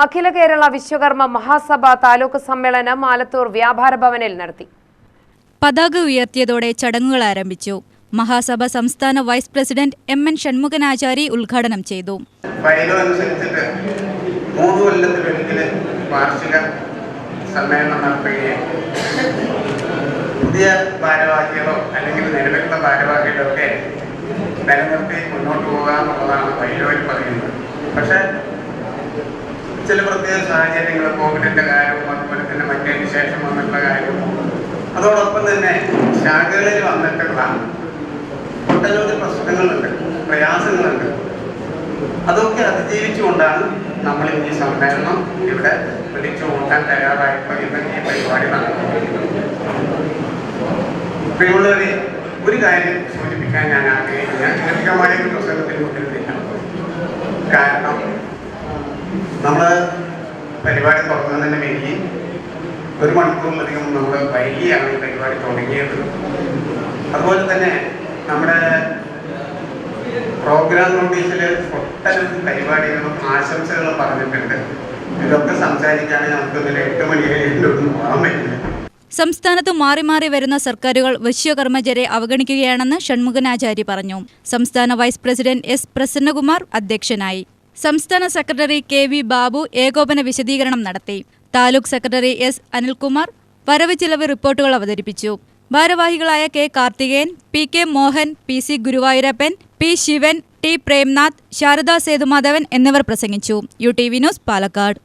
അഖില കേരള വിശ്വകർമ്മ മഹാസഭ താലൂക്ക് സമ്മേളനം ആലത്തൂർ വ്യാപാര ഭവനിൽ നടത്തി. പതാക ഉയർത്തിയതോടെ ചടങ്ങുകൾ ആരംഭിച്ചു. മഹാസഭ സംസ്ഥാന വൈസ് പ്രസിഡന്റ് എം.എൻ. ഷൺമുഖനാചാരി ഉദ്ഘാടനം ചെയ്തു. സമ്മേളനം നടത്തുകയും പുതിയ ഭാരവാഹികളോ അല്ലെങ്കിൽ നിലവിലുള്ള ഭാരവാഹികളോ ഒക്കെ നിലനിർത്തി മുന്നോട്ട് പോകുക എന്നുള്ളതാണ് ബൈലോയിൽ പറയുന്നത്. പക്ഷെ ചില പ്രത്യേക സാഹചര്യങ്ങൾ, കോവിഡിന്റെ കാര്യവും അതുപോലെ തന്നെ മറ്റേതിന് ശേഷം വന്നിട്ടുള്ള കാര്യവും അതോടൊപ്പം തന്നെ ശാഖകളിൽ വന്നിട്ടുള്ള ഒട്ടനവധി പ്രശ്നങ്ങളുണ്ട്, പ്രയാസങ്ങളുണ്ട്. അതൊക്കെ അതിജീവിച്ചുകൊണ്ടാണ് നമ്മൾ ഈ സമ്മേളനം ഇവിടെ വിളിച്ചു കൂട്ടാൻ തയ്യാറായിട്ടുള്ള ഇന്ന് ഈ പരിപാടി നടത്തുന്നത്. പ്രിയമുള്ളവരെ, ഒരു കാര്യം സൂചിപ്പിക്കാൻ ഞാൻ ആഗ്രഹിക്കുന്നു. ദീർഘമായ ഒരു പ്രസംഗത്തിന് മുന്നിലില്ല. കാരണം നമ്മൾ പരിപാടി തുടങ്ങുന്നതിന് വൈകി 1 മണിക്കൂറിലധികം നമ്മൾ വൈകിയാണ് ഈ പരിപാടി തുടങ്ങിയത്. അതുപോലെ തന്നെ നമ്മുടെ പ്രോഗ്രാം നോട്ടീസിൽ ഒട്ടനവധി പരിപാടികളും ആശംസകളും പറഞ്ഞിട്ടുണ്ട്. ഇതൊക്കെ സംസാരിക്കുകയാണെങ്കിൽ നമുക്കിതിൽ 8 മണി കഴിഞ്ഞിട്ടൊന്നും പോകാൻ പറ്റില്ല. സംസ്ഥാനത്ത് മാറി മാറി വരുന്ന സർക്കാരുകൾ വിശ്വകർമ്മജരെ അവഗണിക്കുകയാണെന്ന് ഷൺമുഖനാചാരി പറഞ്ഞു. സംസ്ഥാന വൈസ് പ്രസിഡന്റ് എസ് പ്രസന്നകുമാർ അധ്യക്ഷനായി. സംസ്ഥാന സെക്രട്ടറി കെ.വി. ബാബു ഏകോപന വിശദീകരണം നടത്തി. താലൂക്ക് സെക്രട്ടറി എസ് അനിൽകുമാർ വരവ് ചിലവ് റിപ്പോർട്ടുകൾ അവതരിപ്പിച്ചു. ഭാരവാഹികളായ K. Karthikeyan, P. K. Mohan, P. C. Guruvayoorappan, P. Sivan, T. Premnath, Sarada Sethumadhavan എന്നിവർ പ്രസംഗിച്ചു. UTV news, Palakkad.